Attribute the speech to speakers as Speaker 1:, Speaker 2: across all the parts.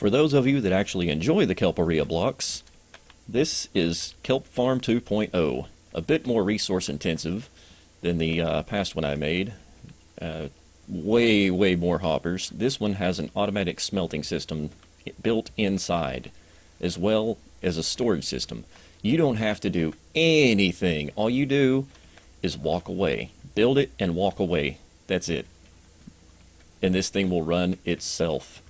Speaker 1: For those of you that actually enjoy the Kelparia blocks, this is Kelp Farm 2.0, a bit more resource intensive than the past one I made. Way more hoppers. This one has an automatic smelting system built inside, as well as a storage system. You don't have to do anything. All you do is walk away. Build it and walk away. That's it. And this thing will run itself.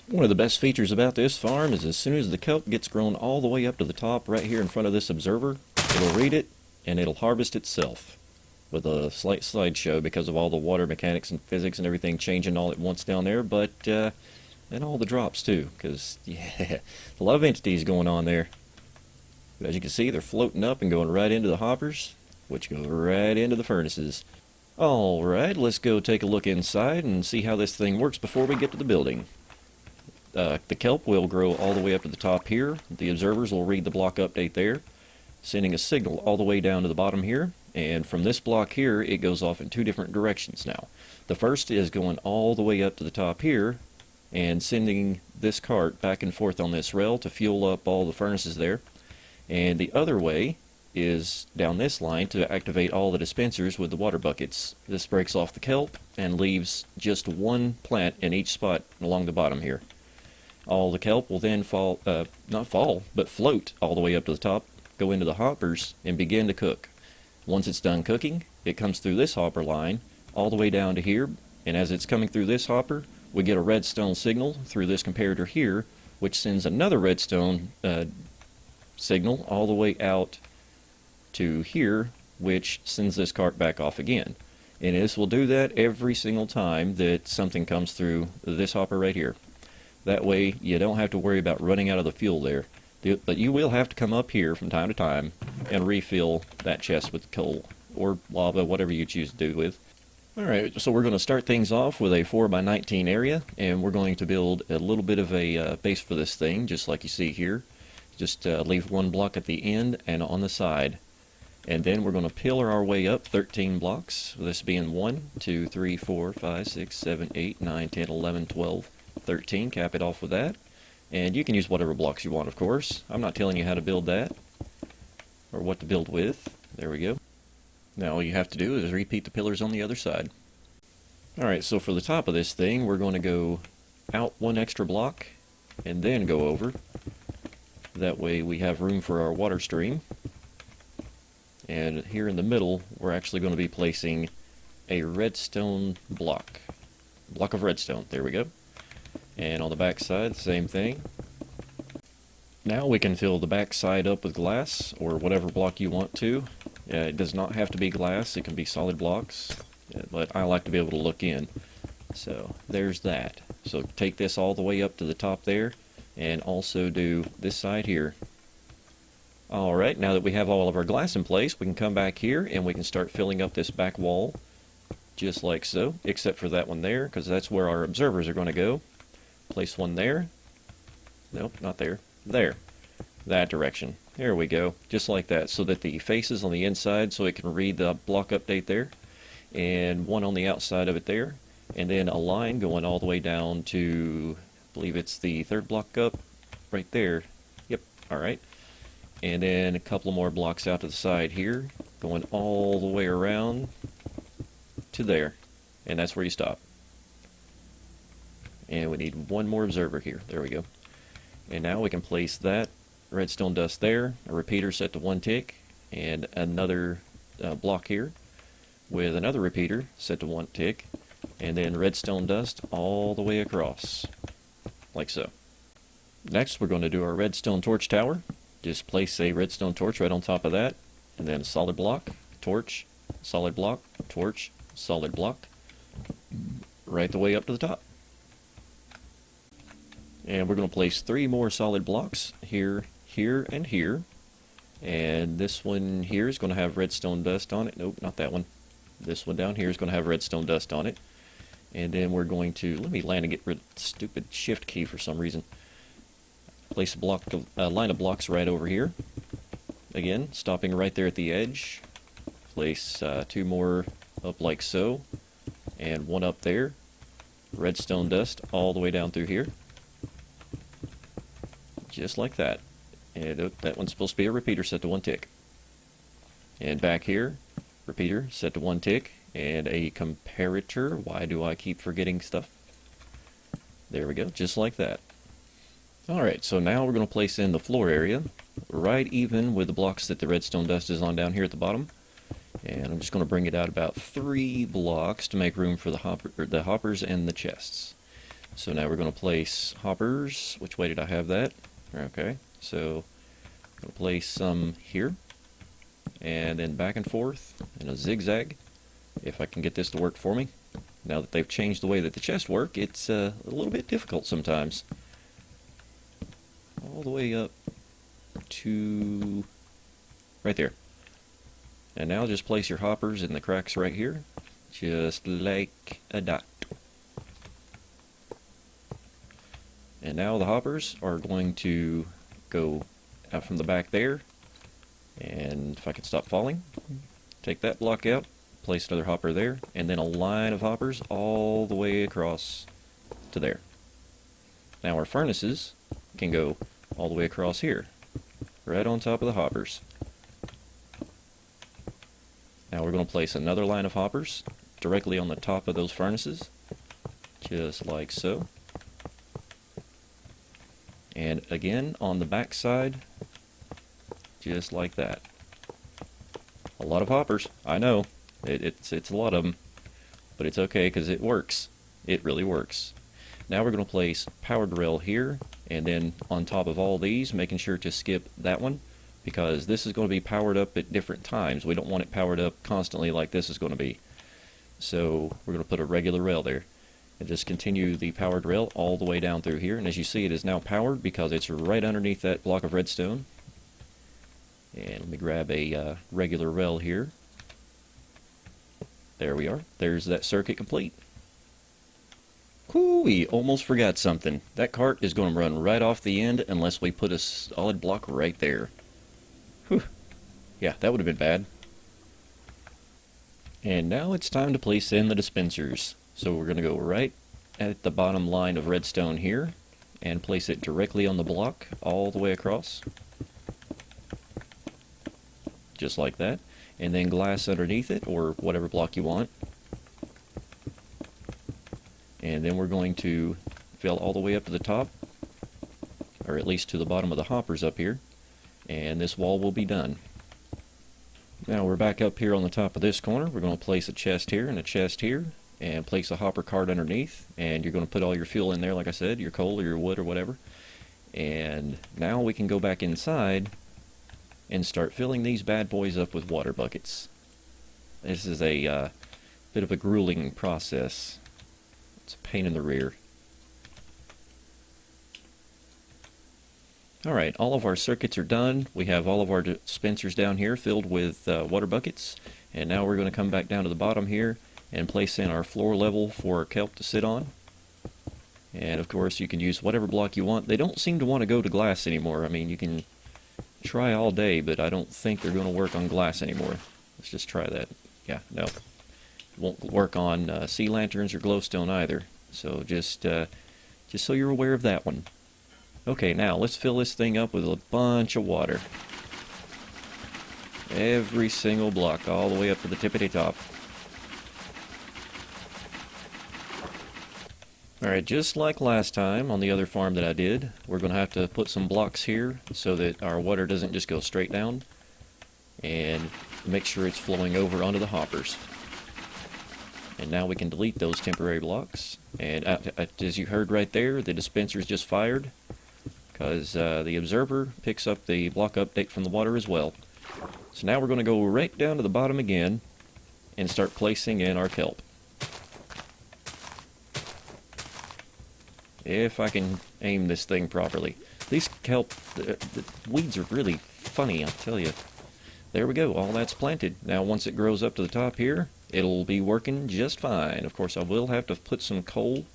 Speaker 1: One of the best features about this farm is as soon as the kelp gets grown all the way up to the top right here in front of this observer, it'll read it and it'll harvest itself with a slight slideshow because of all the water mechanics and physics and everything changing all at once down there, but and all the drops too, because yeah, a lot of entities going on there. As you can see, they're floating up and going right into the hoppers, which go right into the furnaces. Alright, let's go take a look inside and see how this thing works before we get to the building. The kelp will grow all the way up to the top here. The observers will read the block update there, sending a signal all the way down to the bottom here. And from this block here, it goes off in two different directions now. The first is going all the way up to the top here and sending this cart back and forth on this rail to fuel up all the furnaces there. And the other way is down this line to activate all the dispensers with the water buckets. This breaks off the kelp and leaves just one plant in each spot along the bottom here. All the kelp will then float all the way up to the top, go into the hoppers, and begin to cook. Once it's done cooking, it comes through this hopper line all the way down to here, and as it's coming through this hopper, we get a redstone signal through this comparator here, which sends another redstone signal all the way out to here, which sends this cart back off again. And this will do that every single time that something comes through this hopper right here. That way you don't have to worry about running out of the fuel there. But you will have to come up here from time to time and refill that chest with coal or lava, whatever you choose to do with. Alright, so we're going to start things off with a 4x19 area, and we're going to build a little bit of a base for this thing, just like you see here. Just leave one block at the end and on the side. And then we're going to pillar our way up 13 blocks, this being 1, 2, 3, 4, 5, 6, 7, 8, 9, 10, 11, 12, 13. Cap it off with that. And you can use whatever blocks you want, of course. I'm not telling you how to build that or what to build with. There we go. Now all you have to do is repeat the pillars on the other side. Alright, so for the top of this thing, we're going to go out one extra block and then go over. That way we have room for our water stream. And here in the middle, we're actually going to be placing a redstone block. Block of redstone. There we go. And on the back side, same thing. Now we can fill the back side up with glass, or whatever block you want to. It does not have to be glass, it can be solid blocks, but I like to be able to look in. So there's that. So take this all the way up to the top there, and also do this side here. Alright, now that we have all of our glass in place, we can come back here and we can start filling up this back wall, just like so, except for that one there, because that's where our observers are going to go. Place one there. Nope, not there. There. That direction. There we go. Just like that, so that the face is on the inside so it can read the block update there. And one on the outside of it there. And then a line going all the way down to, I believe it's the third block up. Right there. Yep, alright. And then a couple more blocks out to the side here. Going all the way around to there. And that's where you stop. And we need one more observer here. There we go. And now we can place that redstone dust there, a repeater set to 1 tick, and another block here with another repeater set to 1 tick, and then redstone dust all the way across, like so. Next we're going to do our redstone torch tower. Just place a redstone torch right on top of that, and then a solid block, torch, solid block, torch, solid block, right the way up to the top. And we're going to place 3 more solid blocks here, here, and here. And this one here is going to have redstone dust on it. Nope, not that one. This one down here is going to have redstone dust on it. And then we're going to, let me land and get rid of the stupid shift key for some reason. Place a line of blocks right over here. Again, stopping right there at the edge. Place 2 more up like so. And 1 up there. Redstone dust all the way down through here. just like that. And that one's supposed to be a repeater set to 1 tick. And back here, repeater set to 1 tick, and a comparator. Why do I keep forgetting stuff? There we go, just like that. Alright, so now we're going to place in the floor area, right even with the blocks that the redstone dust is on down here at the bottom. And I'm just going to bring it out about 3 blocks to make room for the hoppers and the chests. So now we're going to place hoppers. Which way did I have that? Okay, so I'm going to place some here, and then back and forth in a zigzag, if I can get this to work for me. Now that they've changed the way that the chests work, it's a little bit difficult sometimes. All the way up to right there. And now just place your hoppers in the cracks right here, just like a dot. And now the hoppers are going to go out from the back there. And if I can stop falling, take that block out, place another hopper there, and then a line of hoppers all the way across to there. Now our furnaces can go all the way across here, right on top of the hoppers. Now we're going to place another line of hoppers directly on the top of those furnaces, just like so. And again on the back side, just like that. A lot of hoppers, I know. It's a lot of them, but it's okay because it works. It really works. Now we're going to place powered rail here, and then on top of all these, making sure to skip that one, because this is going to be powered up at different times. We don't want it powered up constantly like this is going to be. So we're going to put a regular rail there. And just continue the powered rail all the way down through here. And as you see, it is now powered because it's right underneath that block of redstone. And let me grab a regular rail here. There we are. There's that circuit complete. Cool, we almost forgot something. That cart is going to run right off the end unless we put a solid block right there. Whew. Yeah, that would have been bad. And now it's time to place in the dispensers. So we're going to go right at the bottom line of redstone here and place it directly on the block all the way across. Just like that. And then glass underneath it, or whatever block you want. And then we're going to fill all the way up to the top, or at least to the bottom of the hoppers up here, and this wall will be done. Now we're back up here on the top of this corner. We're going to place a chest here and a chest here, and place a hopper cart underneath, and you're going to put all your fuel in there, like I said, your coal or your wood or whatever. And now we can go back inside and start filling these bad boys up with water buckets. This is a bit of a grueling process. It's a pain in the rear. Alright, all of our circuits are done. We have all of our dispensers down here filled with water buckets. And now we're going to come back down to the bottom here and place in our floor level for kelp to sit on. And of course you can use whatever block you want. They don't seem to want to go to glass anymore. I mean, you can try all day, but I don't think they're going to work on glass anymore. Let's just try that. Yeah, no. It won't work on sea lanterns or glowstone either. So just so you're aware of that one. Okay, now let's fill this thing up with a bunch of water. Every single block, all the way up to the tippity top. Alright, just like last time on the other farm that I did, we're going to have to put some blocks here so that our water doesn't just go straight down, and make sure it's flowing over onto the hoppers. And now we can delete those temporary blocks. And as you heard right there, the dispenser's just fired, because the observer picks up the block update from the water as well. So now we're going to go right down to the bottom again and start placing in our kelp. If I can aim this thing properly. These kelp, the weeds are really funny, I'll tell you. There we go, all that's planted. Now once it grows up to the top here, it'll be working just fine. Of course I will have to put some coal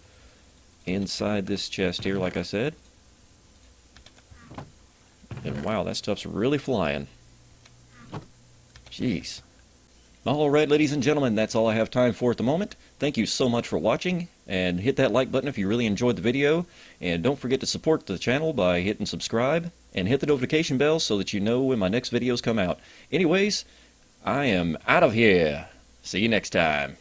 Speaker 1: inside this chest here, like I said. And wow, that stuff's really flying. Jeez. Alright, ladies and gentlemen, that's all I have time for at the moment. Thank you so much for watching, and hit that like button if you really enjoyed the video. And don't forget to support the channel by hitting subscribe, and hit the notification bell so that you know when my next videos come out. Anyways, I am out of here. See you next time.